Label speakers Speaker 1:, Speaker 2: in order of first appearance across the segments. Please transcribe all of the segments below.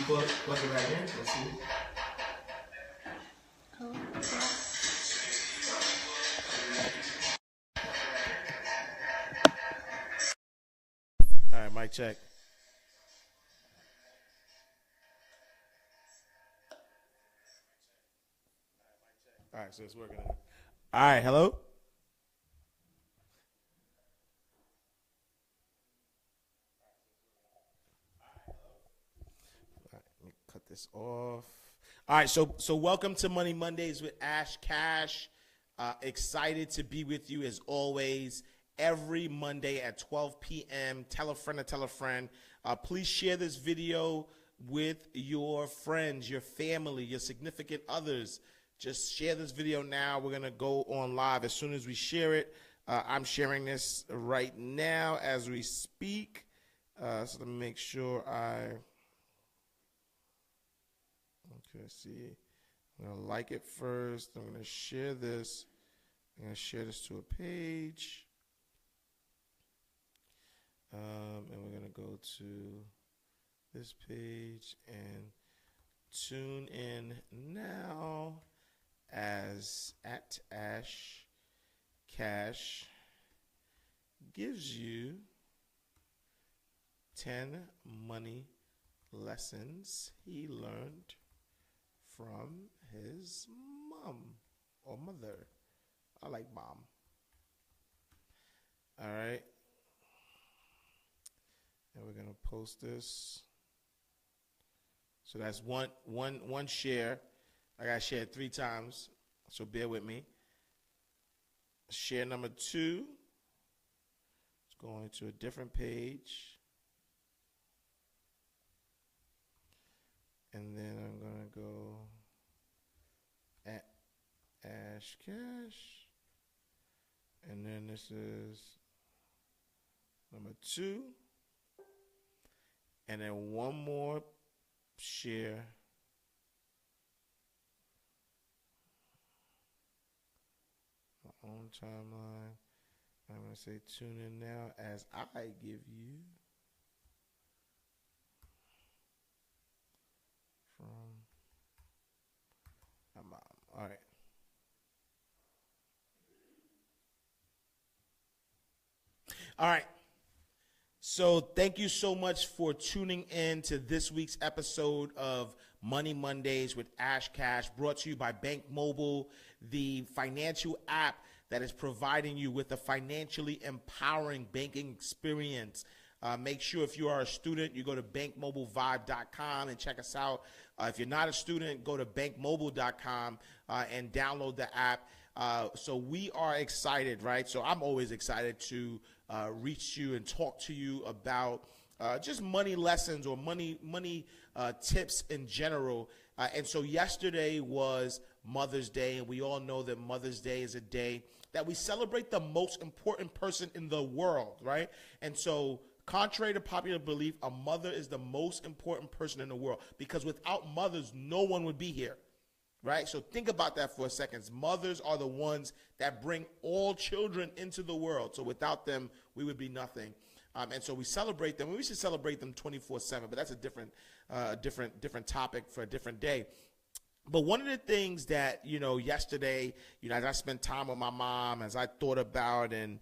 Speaker 1: plug it right in. Let's see.
Speaker 2: Oh,
Speaker 1: All right, mic check. All right, so it's working. All right, hello? All right, let me cut this off. All right, so welcome to Money Mondays with Ash Cash. Excited to be with you as always every Monday at 12 p.m. Tell a friend to tell a friend. Please share this video with your friends, your family, your significant others. Just share this video now. We're going to go on live as soon as we share it. I'm sharing this right now as we speak. So let me make sure okay, see. I'm going to like it first. I'm going to share this. I'm going to share this to a page. And we're going to go to this page and tune in now as at Ash Cash gives you 10 money lessons he learned from his mom or mother. I like mom. All right. And we're going to post this. So that's one share. I got shared 3 times, so bear with me. Share number 2. It's going to a different page. And then I'm going to go at Ash Cash. And then this is number 2. And then one more share. My own timeline. I'm going to say tune in now as I give you from my mom. All right. All right. So thank you so much for tuning in to this week's episode of Money Mondays with Ash Cash, brought to you by Bank Mobile, the financial app that is providing you with a financially empowering banking experience. Make sure if you are a student, you go to bankmobilevibe.com and check us out. If you're not a student, go to bankmobile.com and download the app. So we are excited, right? So I'm always excited to reach you and talk to you about just money lessons or money tips in general. And so yesterday was Mother's Day, and we all know that Mother's Day is a day that we celebrate the most important person in the world, right? And so contrary to popular belief, a mother is the most important person in the world, because without mothers, no one would be here. Right? So think about that for a second. Mothers are the ones that bring all children into the world. So without them, we would be nothing. And so we celebrate them. We should celebrate them 24/7, but that's a different topic for a different day. But one of the things that, yesterday, as I spent time with my mom, as I thought about and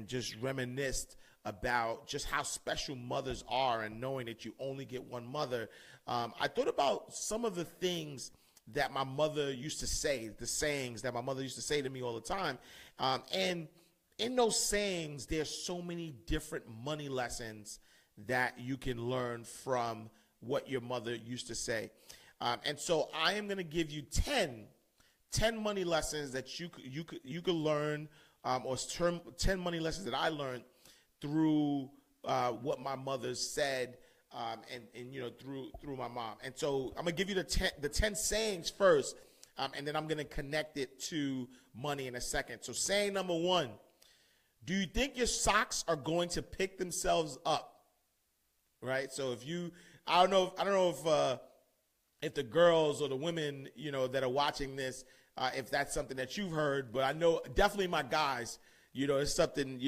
Speaker 1: just reminisced about just how special mothers are and knowing that you only get one mother, I thought about some of the things that my mother used to say, the sayings that my mother used to say to me all the time. And in those sayings, there's so many different money lessons that you can learn from what your mother used to say. And so I am going to give you 10 money lessons that you could learn, or 10 money lessons that I learned through what my mother said, and through my mom. And so I'm gonna give you the 10 sayings first, and then I'm gonna connect it to money in a second. So saying number 1: do you think your socks are going to pick themselves up? Right. So I don't know if the girls or the women that are watching this, if that's something that you've heard, but I know definitely my guys, it's something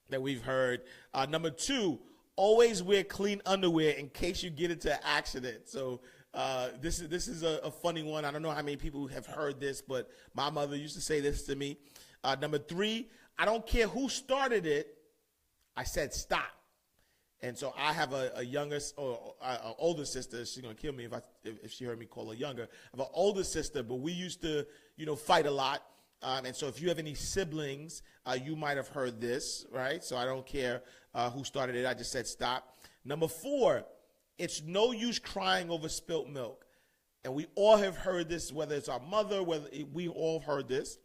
Speaker 1: that we've heard. Number 2. always wear clean underwear in case you get into an accident. So this is a funny one. I don't know how many people have heard this, but my mother used to say this to me. Number 3, I don't care who started it. I said stop. And so I have a younger or an older sister. She's gonna kill me if she heard me call her younger. I have an older sister, but we used to fight a lot. And so if you have any siblings, you might have heard this, right? So I don't care who started it. I just said stop. Number 4, it's no use crying over spilt milk. And we all have heard this, whether it's our mother, we all heard this.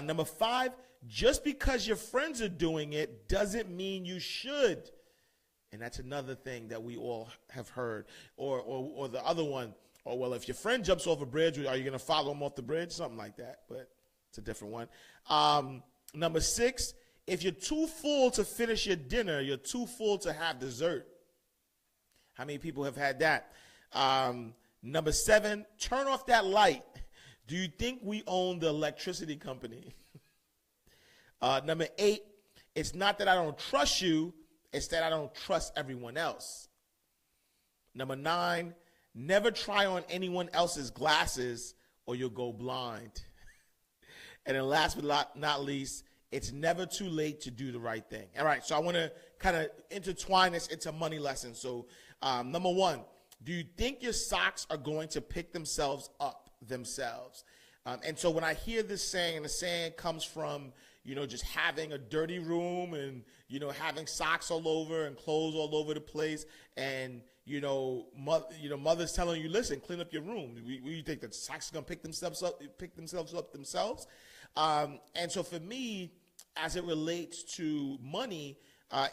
Speaker 1: Number 5, just because your friends are doing it doesn't mean you should. And that's another thing that we all have heard. Or the other one, well, if your friend jumps off a bridge, are you going to follow him off the bridge? Something like that, but it's a different one. Number 6, if you're too full to finish your dinner, you're too full to have dessert. How many people have had that? Number 7, turn off that light. Do you think we own the electricity company? Number 8, it's not that I don't trust you, it's that I don't trust everyone else. Number 9, never try on anyone else's glasses or you'll go blind. And then last but not least, it's never too late to do the right thing. All right, so I want to kind of intertwine this into money lessons. So number 1, do you think your socks are going to pick themselves up themselves? And so when I hear this saying, and the saying comes from, just having a dirty room and, having socks all over and clothes all over the place. And, mother's telling you, listen, clean up your room. You think that socks are going to pick themselves up themselves? And so for me, as it relates to money,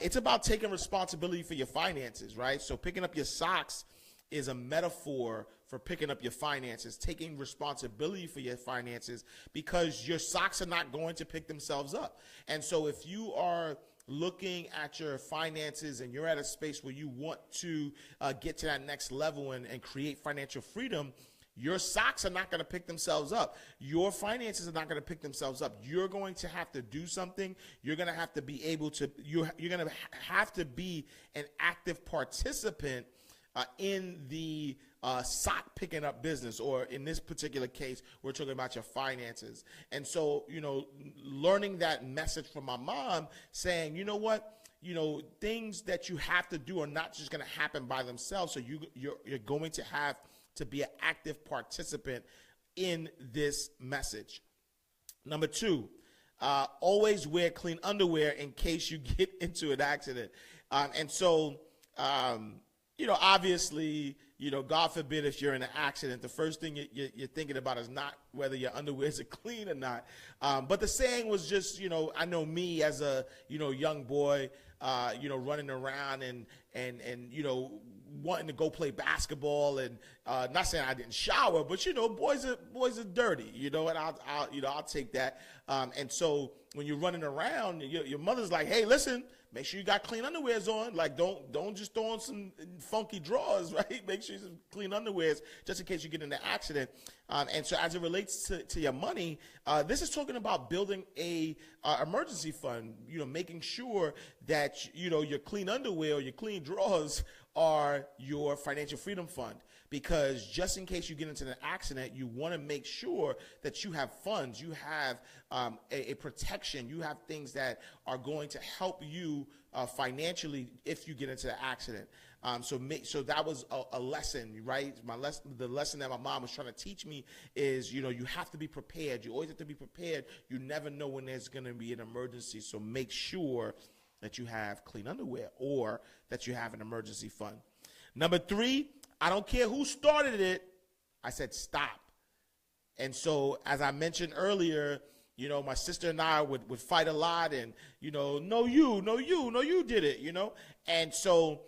Speaker 1: it's about taking responsibility for your finances, right? So picking up your socks is a metaphor for picking up your finances, taking responsibility for your finances, because your socks are not going to pick themselves up. And so if you are looking at your finances and you're at a space where you want to get to that next level and create financial freedom, your socks are not going to pick themselves up. Your finances are not going to pick themselves up. You're going to have to do something. You're going to have to be able to, you're going to have to be an active participant in the sock picking up business, or in this particular case, we're talking about your finances. And so, learning that message from my mom saying, you know what, things that you have to do are not just going to happen by themselves. So you're going to have to be an active participant in this message. Number 2, always wear clean underwear in case you get into an accident. And so, obviously, God forbid if you're in an accident, the first thing you're thinking about is not whether your underwear is clean or not. But the saying was just, I know me as a, young boy, running around and wanting to go play basketball, and not saying I didn't shower, but boys are dirty, and I'll take that. And so when you're running around, your mother's like, hey, listen, make sure you got clean underwears on. Like, don't just throw on some funky drawers, right? Make sure you have clean underwears just in case you get in an accident. And so as it relates to your money, this is talking about building a emergency fund, making sure that, your clean underwear or your clean drawers are your financial freedom fund. Because just in case you get into an accident, you want to make sure that you have funds, you have a protection, you have things that are going to help you financially if you get into the accident. So that was a lesson, right? The lesson that my mom was trying to teach me is, you have to be prepared. You always have to be prepared. You never know when there's going to be an emergency. So make sure that you have clean underwear or that you have an emergency fund. Number 3, I don't care who started it. I said stop. And so as I mentioned earlier, my sister and I would fight a lot, and, no, you did it, And so,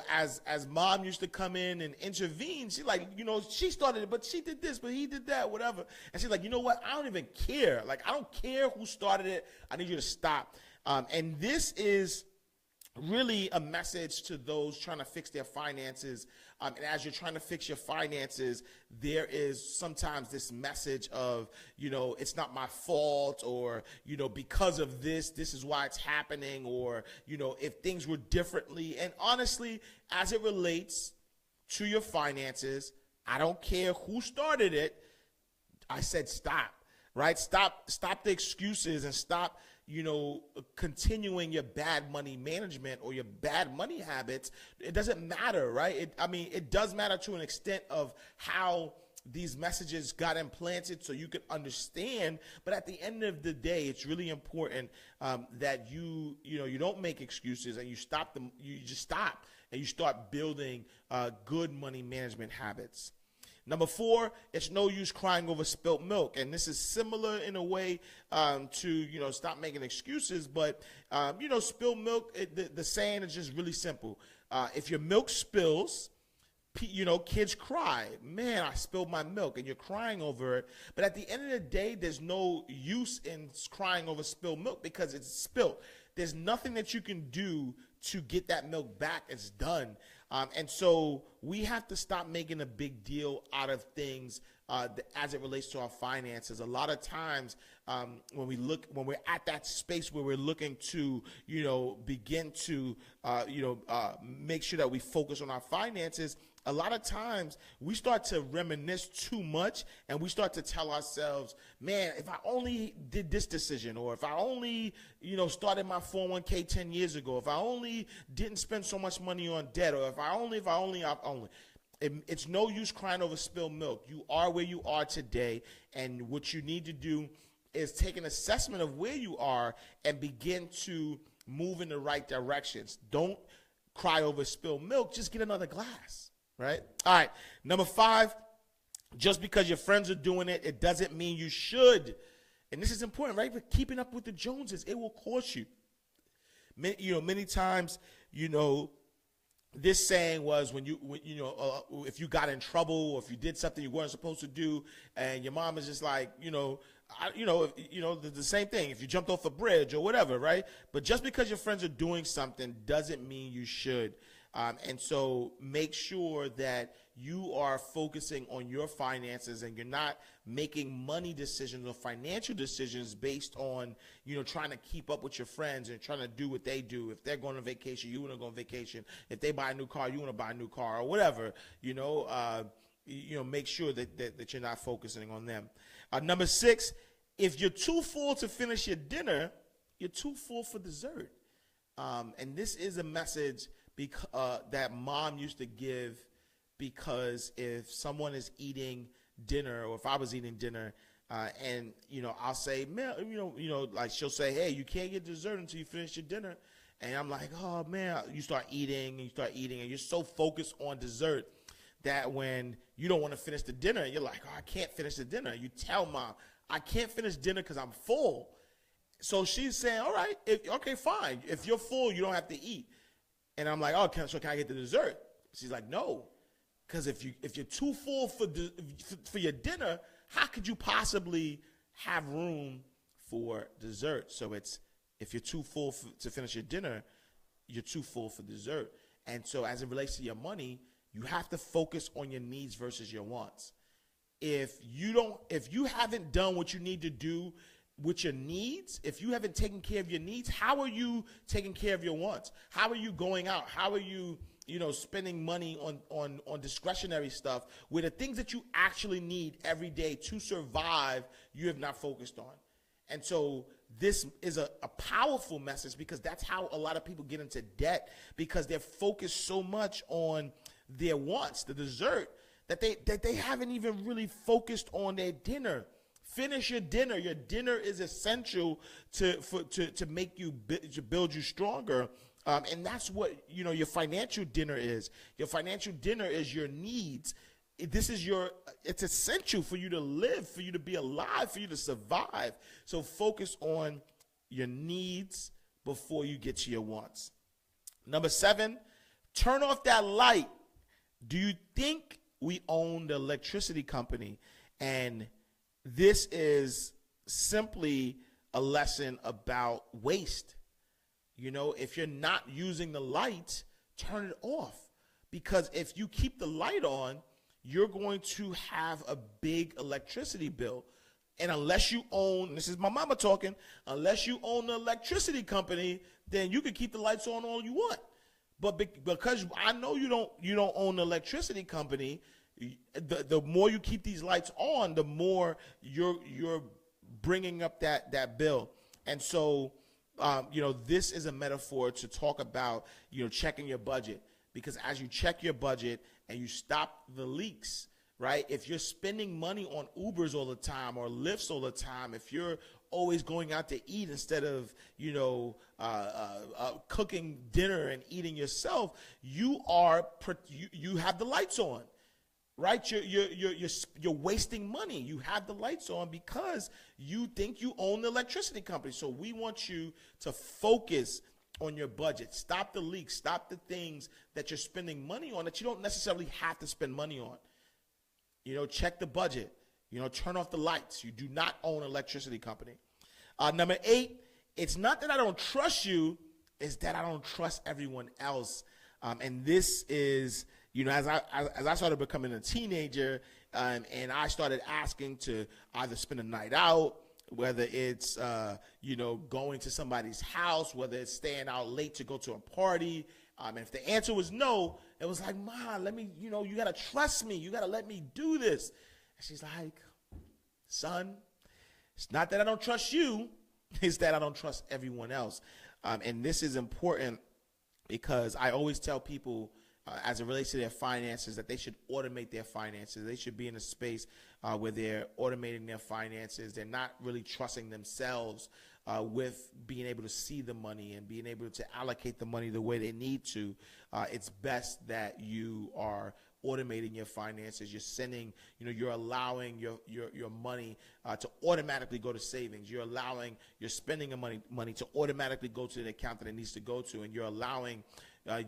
Speaker 1: as mom used to come in and intervene, she like, she started it, but she did this, but he did that, whatever. And she's like, you know what? I don't even care. Like, I don't care who started it. I need you to stop. And this is really a message to those trying to fix their finances. And as you're trying to fix your finances, there is sometimes this message of, it's not my fault, or, because of this is why it's happening, or, if things were differently. And honestly, as it relates to your finances, I don't care who started it. I said stop, right? Stop the excuses, and stop continuing your bad money management or your bad money habits. It doesn't matter, right? It does matter to an extent of how these messages got implanted so you can understand. But at the end of the day, it's really important that you don't make excuses, and you stop them. You just stop and you start building good money management habits. Number 4, it's no use crying over spilt milk. And this is similar in a way to, stop making excuses. But, spilled milk, the saying is just really simple. If your milk spills, kids cry. Man, I spilled my milk, and you're crying over it. But at the end of the day, there's no use in crying over spilled milk because it's spilled. There's nothing that you can do to get that milk back. It's done. And so we have to stop making a big deal out of things as it relates to our finances. A lot of times when we're at that space where we're looking to, begin to, make sure that we focus on our finances, a lot of times we start to reminisce too much, and we start to tell ourselves, man, if I only did this decision, or if I only, started my 401k 10 years ago, if I only didn't spend so much money on debt, or if I only. It's no use crying over spilled milk. You are where you are today, and what you need to do is take an assessment of where you are and begin to move in the right directions. Don't cry over spilled milk. Just get another glass. Right? All right. Number 5, just because your friends are doing it, it doesn't mean you should. And this is important, right? But keeping up with the Joneses, it will cost you. Many times, this saying was if you got in trouble, or if you did something you weren't supposed to do, and your mom is just like, the same thing. If you jumped off a bridge or whatever, right? But just because your friends are doing something doesn't mean you should. And so make sure that you are focusing on your finances, and you're not making money decisions or financial decisions based on, trying to keep up with your friends and trying to do what they do. If they're going on vacation, you want to go on vacation. If they buy a new car, you want to buy a new car, or whatever, make sure that you're not focusing on them. Number 6, if you're too full to finish your dinner, you're too full for dessert. And this is a message that mom used to give, because if someone is eating dinner, or if I was eating dinner, and I'll say, man, like she'll say, hey, you can't get dessert until you finish your dinner, and I'm like, oh man, you start eating, and you're so focused on dessert that when you don't want to finish the dinner, you're like, oh, I can't finish the dinner. You tell mom, I can't finish dinner because I'm full. So she's saying, all right, okay, fine. If you're full, you don't have to eat. And I'm like, oh, can I get the dessert? She's like, no, because if you're too full for your dinner, how could you possibly have room for dessert? So if you're too full to finish your dinner, you're too full for dessert. And so as it relates to your money, you have to focus on your needs versus your wants. If you haven't done what you need to do with your needs, if you haven't taken care of your needs, how are you taking care of your wants? How are you going out? How are you, spending money on discretionary stuff, where the things that you actually need every day to survive, you have not focused on? And so this is a powerful message, because that's how a lot of people get into debt, because they're focused so much on their wants, the dessert, that they haven't even really focused on their dinner. Finish your dinner. Your dinner is essential to make you to build you stronger, and that's what your financial dinner is. Your financial dinner is your needs. It's essential for you to live, for you to be alive, for you to survive. So focus on your needs before you get to your wants. Number 7, turn off that light. Do you think we own the electricity company? And this is simply a lesson about waste. If you're not using the light, turn it off. Because if you keep the light on, you're going to have a big electricity bill. And unless you own, this is my mama talking, unless you own the electricity company, then you can keep the lights on all you want. But because I know you don't own the electricity company, the more you keep these lights on, the more you're bringing up that bill. And so, this is a metaphor to talk about, checking your budget. Because as you check your budget and you stop the leaks, right? If you're spending money on Ubers all the time or Lyfts all the time, if you're always going out to eat instead of, cooking dinner and eating yourself, you have the lights on, right? You're wasting money. You have the lights on because you think you own the electricity company. So we want you to focus on your budget. Stop the leaks. Stop the things that you're spending money on that you don't necessarily have to spend money on. Check the budget. Turn off the lights. You do not own an electricity company. Number 8, it's not that I don't trust you, it's that I don't trust everyone else. And this is, as I started becoming a teenager, and I started asking to either spend a night out, whether it's, going to somebody's house, whether it's staying out late to go to a party. And if the answer was no, it was like, Ma, let me, you got to trust me. You got to let me do this. And she's like, son, it's not that I don't trust you. It's that I don't trust everyone else. And this is important because I always tell people, as it relates to their finances, that they should automate their finances. They should be in a space where they're automating their finances. They're not really trusting themselves with being able to see the money and being able to allocate the money the way they need to. It's best that you are automating your finances. You're sending, you're allowing your money to automatically go to savings. You're allowing your spending of money to automatically go to the account that it needs to go to, and you're allowing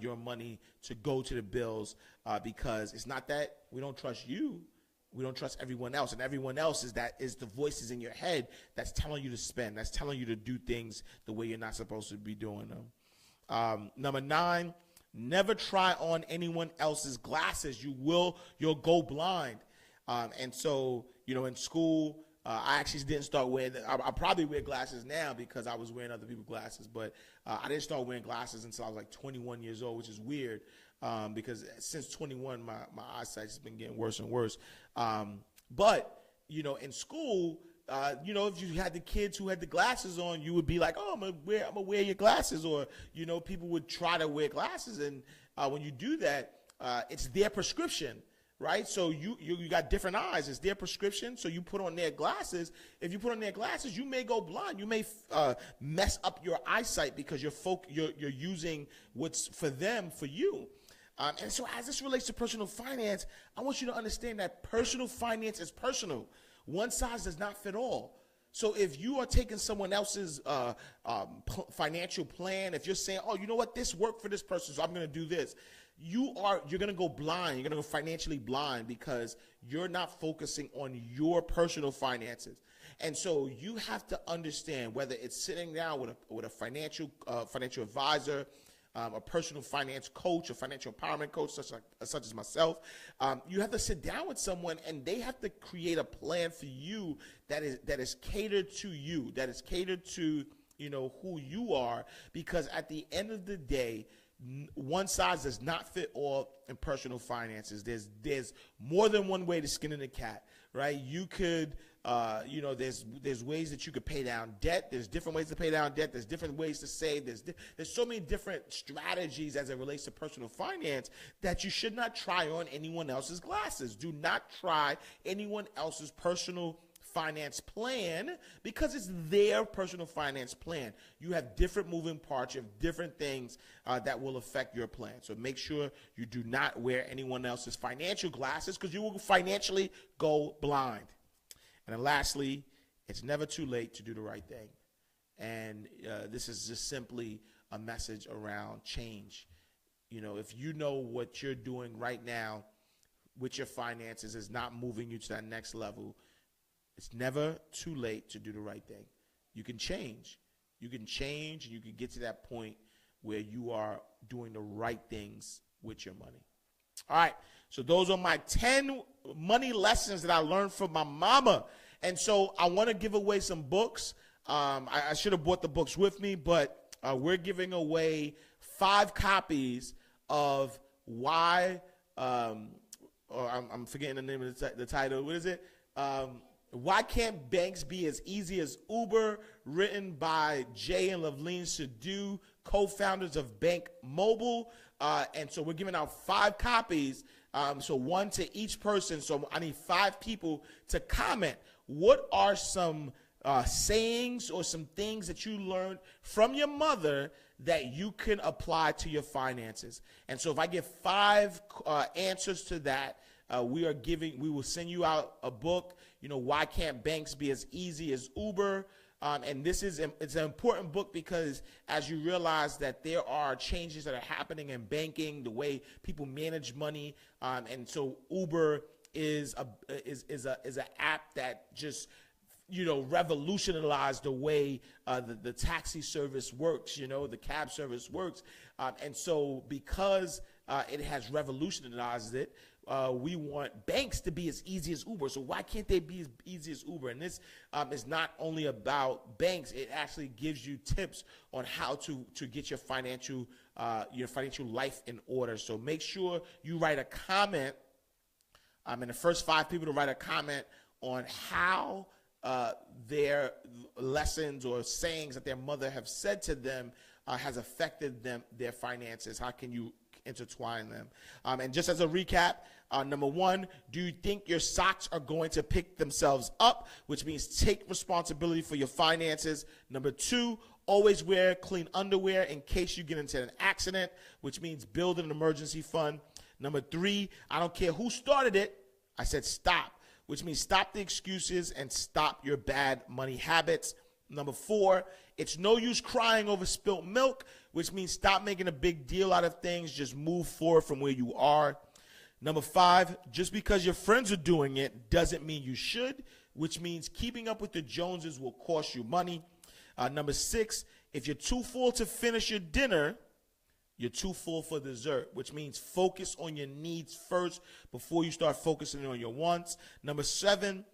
Speaker 1: your money to go to the bills, because it's not that we don't trust you. We don't trust everyone else, and everyone else is the voices in your head that's telling you to spend, that's telling you to do things the way you're not supposed to be doing them. Number 9, never try on anyone else's glasses. You'll go blind. And so, in school, I actually didn't start wearing, I probably wear glasses now because I was wearing other people's glasses, but I didn't start wearing glasses until I was like 21 years old, which is weird, because since 21, my eyesight has been getting worse and worse. But, in school, if you had the kids who had the glasses on, you would be like, oh, I'm gonna wear your glasses. Or, people would try to wear glasses. And when you do that, it's their prescription, right? So you got different eyes. It's their prescription. So you put on their glasses. If you put on their glasses, you may go blind. You may mess up your eyesight because you're using what's for them for you. And so as this relates to personal finance, I want you to understand that personal finance is personal. One size does not fit all. So if you are taking someone else's financial plan, if you're saying, oh, you know what, this worked for this person, so I'm going to do this, you're going to go blind. You're going to go financially blind because you're not focusing on your personal finances. And so you have to understand, whether it's sitting down with a financial advisor, a personal finance coach, a financial empowerment coach, such as myself, you have to sit down with someone, and they have to create a plan for you that is catered to you, that is catered to who you are. Because at the end of the day, one size does not fit all in personal finances. There's more than one way to skin in a cat, right? You could, there's ways that you could pay down debt. There's different ways to pay down debt. There's different ways to save. There's so many different strategies as it relates to personal finance that you should not try on anyone else's glasses. Do not try anyone else's personal finance plan because it's their personal finance plan. You have different moving parts. You have different things that will affect your plan. So make sure you do not wear anyone else's financial glasses because you will financially go blind. And then lastly, it's never too late to do the right thing. And this is just simply a message around change. If you know what you're doing right now with your finances is not moving you to that next level, it's never too late to do the right thing. You can change. you can change and you can get to that point where you are doing the right things with your money. All right, so those are my 10 money lessons that I learned from my mama. And so I want to give away some books. I should have brought the books with me, but we're giving away 5 copies of Why, or I'm forgetting the name of the title. What is it? Why Can't Banks Be As Easy as Uber? Written by Jay and Levleen Sadu, co-founders of Bank Mobile. And so we're giving out 5 copies, so 1 to each person. So I need 5 people to comment. What are some sayings or some things that you learned from your mother that you can apply to your finances? And so if I get 5 answers to that, we will send you out a book, Why Can't Banks Be As Easy as Uber? And it's an important book because as you realize that there are changes that are happening in banking, the way people manage money, and so Uber is an app that just revolutionized the way the taxi service works, the cab service works, and so because it has revolutionized it. We want banks to be as easy as Uber. So why can't they be as easy as Uber? And this is not only about banks. It actually gives you tips on how to get your financial life in order. So make sure you write a comment. And the first 5 people to write a comment on how their lessons or sayings that their mother have said to them has affected their finances. How can you intertwine them? And just as a recap, number 1, do you think your socks are going to pick themselves up, which means take responsibility for your finances? Number 2, always wear clean underwear in case you get into an accident, which means build an emergency fund. Number 3, I don't care who started it, I said stop, which means stop the excuses and stop your bad money habits. Number 4, it's no use crying over spilt milk, which means stop making a big deal out of things. Just move forward from where you are. Number 5, just because your friends are doing it doesn't mean you should, which means keeping up with the Joneses will cost you money. Number 6, if you're too full to finish your dinner, you're too full for dessert, which means focus on your needs first before you start focusing on your wants. Number 7,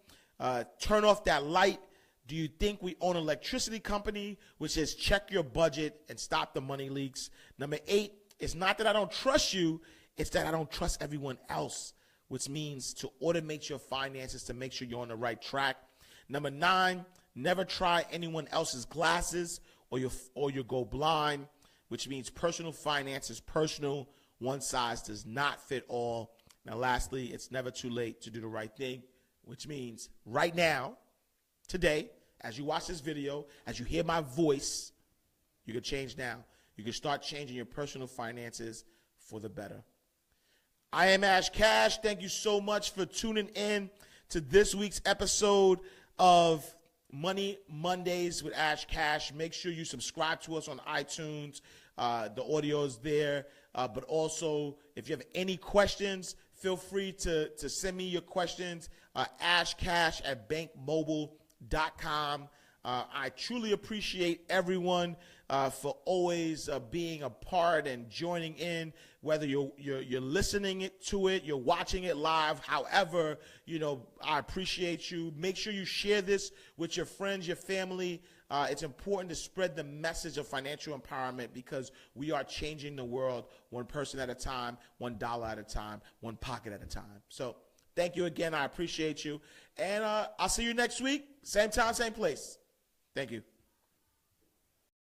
Speaker 1: turn off that light. Do you think we own an electricity company? Which says check your budget and stop the money leaks. Number 8, it's not that I don't trust you, it's that I don't trust everyone else, which means to automate your finances to make sure you're on the right track. Number 9, never try anyone else's glasses or you'll go blind, which means personal finance is personal. One size does not fit all. Now, lastly, it's never too late to do the right thing, which means right now, today, as you watch this video, as you hear my voice, you can change now. You can start changing your personal finances for the better. I am Ash Cash. Thank you so much for tuning in to this week's episode of Money Mondays with Ash Cash. Make sure you subscribe to us on iTunes. The audio is there. But also, if you have any questions, feel free to send me your questions. ashcash@bankmobile.com. I truly appreciate everyone for always being a part and joining in, whether you're listening to it, you're watching it live. However, I appreciate you. Make sure you share this with your friends, your family. It's important to spread the message of financial empowerment because we are changing the world one person at a time, $1 at a time, one pocket at a time. So thank you again. I appreciate you. And I'll see you next week. Same time, same place. Thank you.